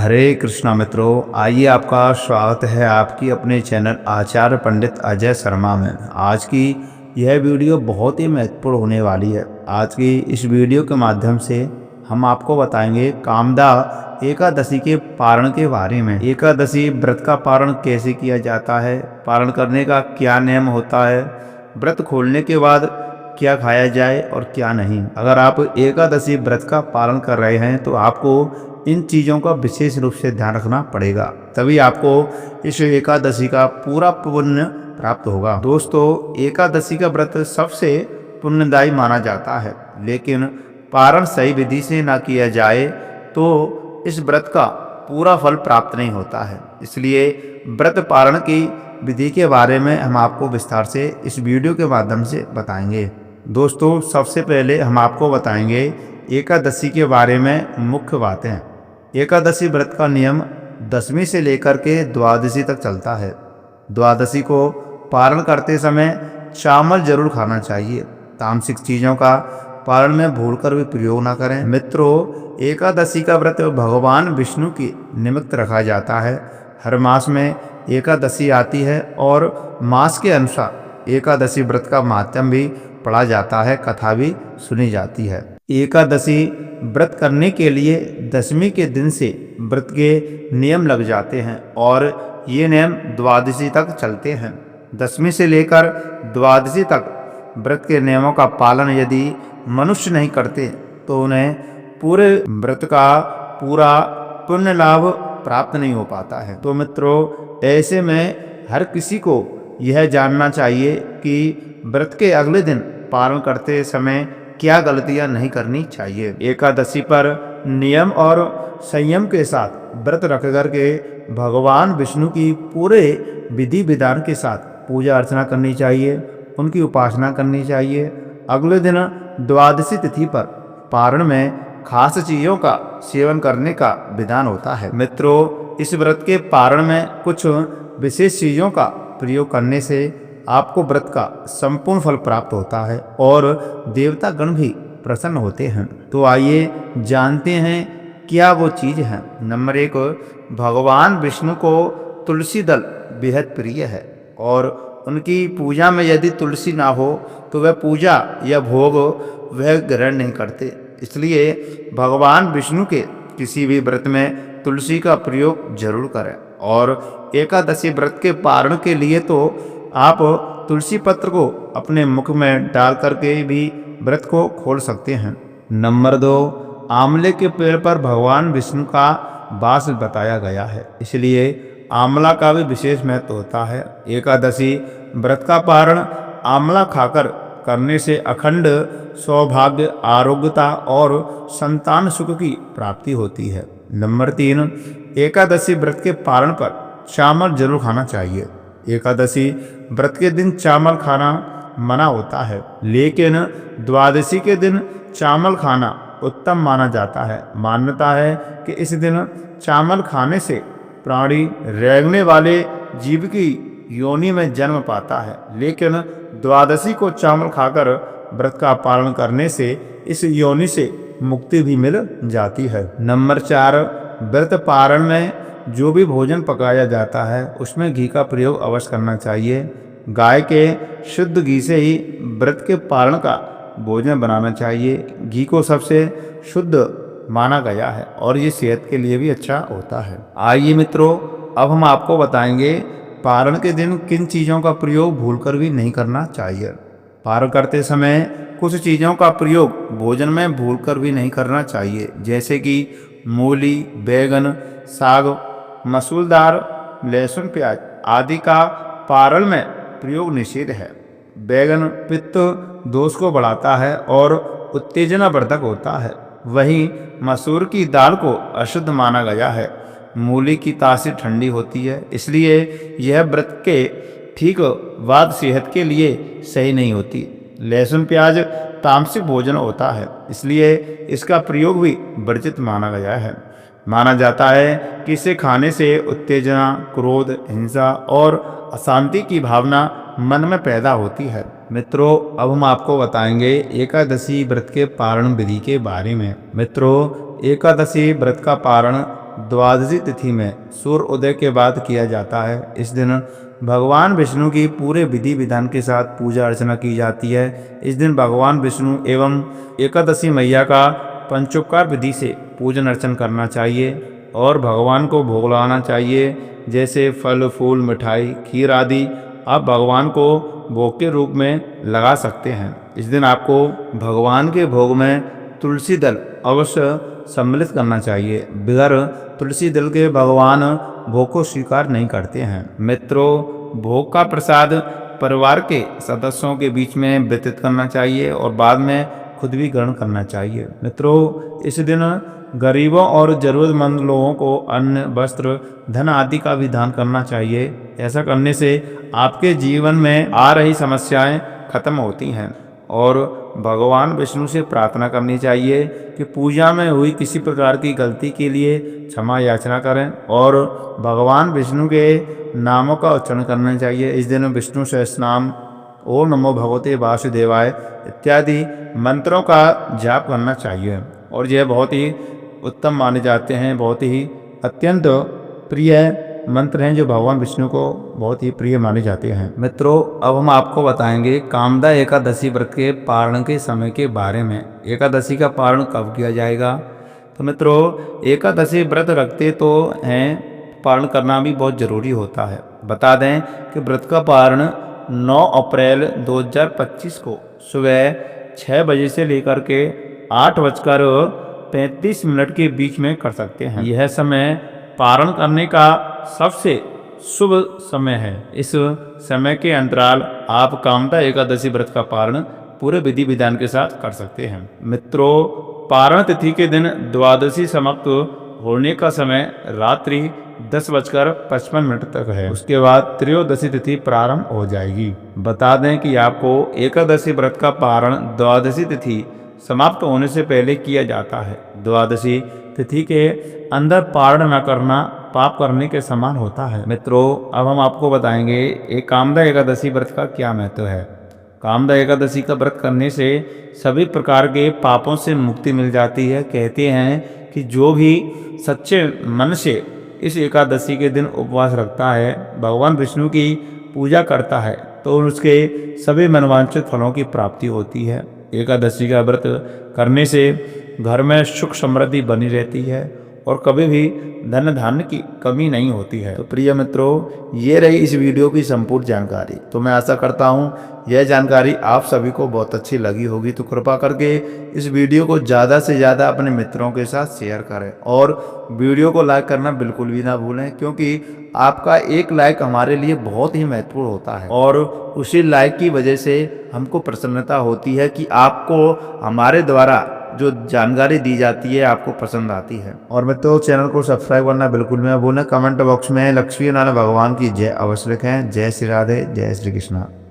हरे कृष्णा मित्रों, आइए आपका स्वागत है आपकी अपने चैनल आचार्य पंडित अजय शर्मा में। आज की यह वीडियो बहुत ही महत्वपूर्ण होने वाली है। आज की इस वीडियो के माध्यम से हम आपको बताएंगे कामदा एकादशी के पारण के बारे में। एकादशी व्रत का पारण कैसे किया जाता है, पारण करने का क्या नियम होता है, व्रत खोलने के बाद क्या खाया जाए और क्या नहीं। अगर आप एकादशी व्रत का पालन कर रहे हैं तो आपको इन चीज़ों का विशेष रूप से ध्यान रखना पड़ेगा, तभी आपको इस एकादशी का पूरा पुण्य प्राप्त होगा। दोस्तों, एकादशी का व्रत सबसे पुण्यदायी माना जाता है, लेकिन पारण सही विधि से ना किया जाए तो इस व्रत का पूरा फल प्राप्त नहीं होता है। इसलिए व्रत पारण की विधि के बारे में हम आपको विस्तार से इस वीडियो के माध्यम से बताएंगे। दोस्तों, सबसे पहले हम आपको बताएंगे एकादशी के बारे में मुख्य बातें। एकादशी व्रत का नियम दशमी से लेकर के द्वादशी तक चलता है। द्वादशी को पारण करते समय चावल जरूर खाना चाहिए। तामसिक चीज़ों का पारण में भूलकर भी प्रयोग ना करें। मित्रों, एकादशी का व्रत भगवान विष्णु की निमित्त रखा जाता है। हर मास में एकादशी आती है और मास के अनुसार एकादशी व्रत का माध्यम भी पढ़ा जाता है, कथा भी सुनी जाती है। एकादशी व्रत करने के लिए दशमी के दिन से व्रत के नियम लग जाते हैं और ये नियम द्वादशी तक चलते हैं। दशमी से लेकर द्वादशी तक व्रत के नियमों का पालन यदि मनुष्य नहीं करते तो उन्हें पूरे व्रत का पूरा पुण्य लाभ प्राप्त नहीं हो पाता है। तो मित्रों, ऐसे में हर किसी को यह जानना चाहिए कि व्रत के अगले दिन पारण करते समय क्या गलतियां नहीं करनी चाहिए। एकादशी पर नियम और संयम के साथ व्रत रख करके भगवान विष्णु की पूरे विधि विधान के साथ पूजा अर्चना करनी चाहिए, उनकी उपासना करनी चाहिए। अगले दिन द्वादशी तिथि पर पारण में खास चीज़ों का सेवन करने का विधान होता है। मित्रों, इस व्रत के पारण में कुछ विशेष चीज़ों का प्रयोग करने से आपको व्रत का संपूर्ण फल प्राप्त होता है और देवता गण भी प्रसन्न होते हैं। तो आइए जानते हैं क्या वो चीज़ है। नंबर 1, भगवान विष्णु को तुलसी दल बेहद प्रिय है और उनकी पूजा में यदि तुलसी ना हो तो वह पूजा या भोग वह ग्रहण नहीं करते। इसलिए भगवान विष्णु के किसी भी व्रत में तुलसी का प्रयोग जरूर करें। और एकादशी व्रत के पारण के लिए तो आप तुलसी पत्र को अपने मुख में डाल करके भी व्रत को खोल सकते हैं। नंबर 2, आंवले के पेड़ पर भगवान विष्णु का वास बताया गया है, इसलिए आंवला का भी विशेष महत्व होता है। एकादशी व्रत का पारण आंवला खाकर करने से अखंड सौभाग्य, आरोग्यता और संतान सुख की प्राप्ति होती है। नंबर 3, एकादशी व्रत के पारण पर चावल जरूर खाना चाहिए। एकादशी व्रत के दिन चावल खाना मना होता है, लेकिन द्वादशी के दिन चावल खाना उत्तम माना जाता है। मान्यता है कि इस दिन चावल खाने से प्राणी रेंगने वाले जीव की योनि में जन्म पाता है, लेकिन द्वादशी को चावल खाकर व्रत का पालन करने से इस योनि से मुक्ति भी मिल जाती है। नंबर 4, व्रत पारण में जो भी भोजन पकाया जाता है उसमें घी का प्रयोग अवश्य करना चाहिए। गाय के शुद्ध घी से ही व्रत के पारण का भोजन बनाना चाहिए। घी को सबसे शुद्ध माना गया है और ये सेहत के लिए भी अच्छा होता है। आइए मित्रों, अब हम आपको बताएंगे पारण के दिन किन चीज़ों का प्रयोग भूलकर भी नहीं करना चाहिए। पारण करते समय कुछ चीज़ों का प्रयोग भोजन में भूलकर भी नहीं करना चाहिए, जैसे कि मूली, बैगन, साग, मसूर दाल, लहसुन, प्याज आदि का पारण में प्रयोग निषेध है। बैगन पित्त दोष को बढ़ाता है और उत्तेजनावर्धक होता है। वहीं मसूर की दाल को अशुद्ध माना गया है। मूली की तासीर ठंडी होती है, इसलिए यह व्रत के ठीक बाद सेहत के लिए सही नहीं होती। लहसुन प्याज तामसिक भोजन होता है, इसलिए इसका प्रयोग भी वर्जित माना गया है। माना जाता है कि इसे खाने से उत्तेजना, क्रोध, हिंसा और अशांति की भावना मन में पैदा होती है। मित्रों, अब हम आपको बताएंगे एकादशी व्रत के पारण विधि के बारे में। मित्रों, एकादशी व्रत का पारण द्वादशी तिथि में सूर्य उदय के बाद किया जाता है। इस दिन भगवान विष्णु की पूरे विधि विधान के साथ पूजा अर्चना की जाती है। इस दिन भगवान विष्णु एवं एकादशी मैया का पंचोपकार विधि से पूजन अर्चन करना चाहिए और भगवान को भोग लगाना चाहिए, जैसे फल फूल मिठाई खीर आदि आप भगवान को भोग के रूप में लगा सकते हैं। इस दिन आपको भगवान के भोग में तुलसी दल अवश्य सम्मिलित करना चाहिए। बगैर तुलसी दल के भगवान भोग को स्वीकार नहीं करते हैं। मित्रों, भोग का प्रसाद परिवार के सदस्यों के बीच में वितरित करना चाहिए और बाद में खुद भी ग्रहण करना चाहिए। मित्रों, इस दिन गरीबों और जरूरतमंद लोगों को अन्न वस्त्र धन आदि का भी दान करना चाहिए। ऐसा करने से आपके जीवन में आ रही समस्याएं खत्म होती हैं और भगवान विष्णु से प्रार्थना करनी चाहिए कि पूजा में हुई किसी प्रकार की गलती के लिए क्षमा याचना करें और भगवान विष्णु के नामों का उच्चारण करना चाहिए। इस दिन विष्णु सहस्रनाम, ओम नमो भगवते वासुदेवाय इत्यादि मंत्रों का जाप करना चाहिए और यह बहुत ही उत्तम माने जाते हैं, बहुत ही अत्यंत प्रिय मंत्र हैं जो भगवान विष्णु को बहुत ही प्रिय माने जाते हैं। मित्रों, अब हम आपको बताएंगे कामदा एकादशी व्रत के पारण के समय के बारे में। एकादशी का पारण कब किया जाएगा? तो मित्रों, एकादशी व्रत रखते तो हैं, पारण करना भी बहुत जरूरी होता है। बता दें कि व्रत का पारण 9 अप्रैल 2025 को सुबह 6 बजे से लेकर के 8:35 के बीच में कर सकते हैं। यह समय पारण करने का सबसे शुभ समय है। इस समय के अंतराल आप कामदा एकादशी व्रत का पारण पूरे विधि विधान के साथ कर सकते हैं। मित्रों, पारण तिथि के दिन द्वादशी समाप्त होने का समय रात्रि 10:55 तक है। उसके बाद त्रयोदशी तिथि प्रारंभ हो जाएगी। बता दें कि आपको एकादशी व्रत का पारण द्वादशी तिथि समाप्त होने से पहले किया जाता है। द्वादशी तिथि के अंदर पारण न करना पाप करने के समान होता है। मित्रों, अब हम आपको बताएंगे एक कामदा एकादशी व्रत का क्या महत्व है। कामदा एकादशी का व्रत करने से सभी प्रकार के पापों से मुक्ति मिल जाती है। कहते हैं कि जो भी सच्चे मन से इस एकादशी के दिन उपवास रखता है, भगवान विष्णु की पूजा करता है, तो उसके सभी मनवांछित फलों की प्राप्ति होती है। एकादशी का व्रत करने से घर में सुख समृद्धि बनी रहती है और कभी भी धन धान्य की कमी नहीं होती है। तो प्रिय मित्रों, ये रही इस वीडियो की संपूर्ण जानकारी। तो मैं आशा करता हूँ यह जानकारी आप सभी को बहुत अच्छी लगी होगी। तो कृपा करके इस वीडियो को ज़्यादा से ज़्यादा अपने मित्रों के साथ शेयर करें और वीडियो को लाइक करना बिल्कुल भी ना भूलें, क्योंकि आपका एक लाइक हमारे लिए बहुत ही महत्वपूर्ण होता है और उसी लाइक की वजह से हमको प्रसन्नता होती है कि आपको हमारे द्वारा जो जानकारी दी जाती है आपको पसंद आती है। और मित्रों, चैनल को सब्सक्राइब करना बिल्कुल भी ना भूलें। कमेंट बॉक्स में लक्ष्मी नारायण भगवान की जय अवश्य लिखें। जय श्री राधे, जय श्री कृष्णा।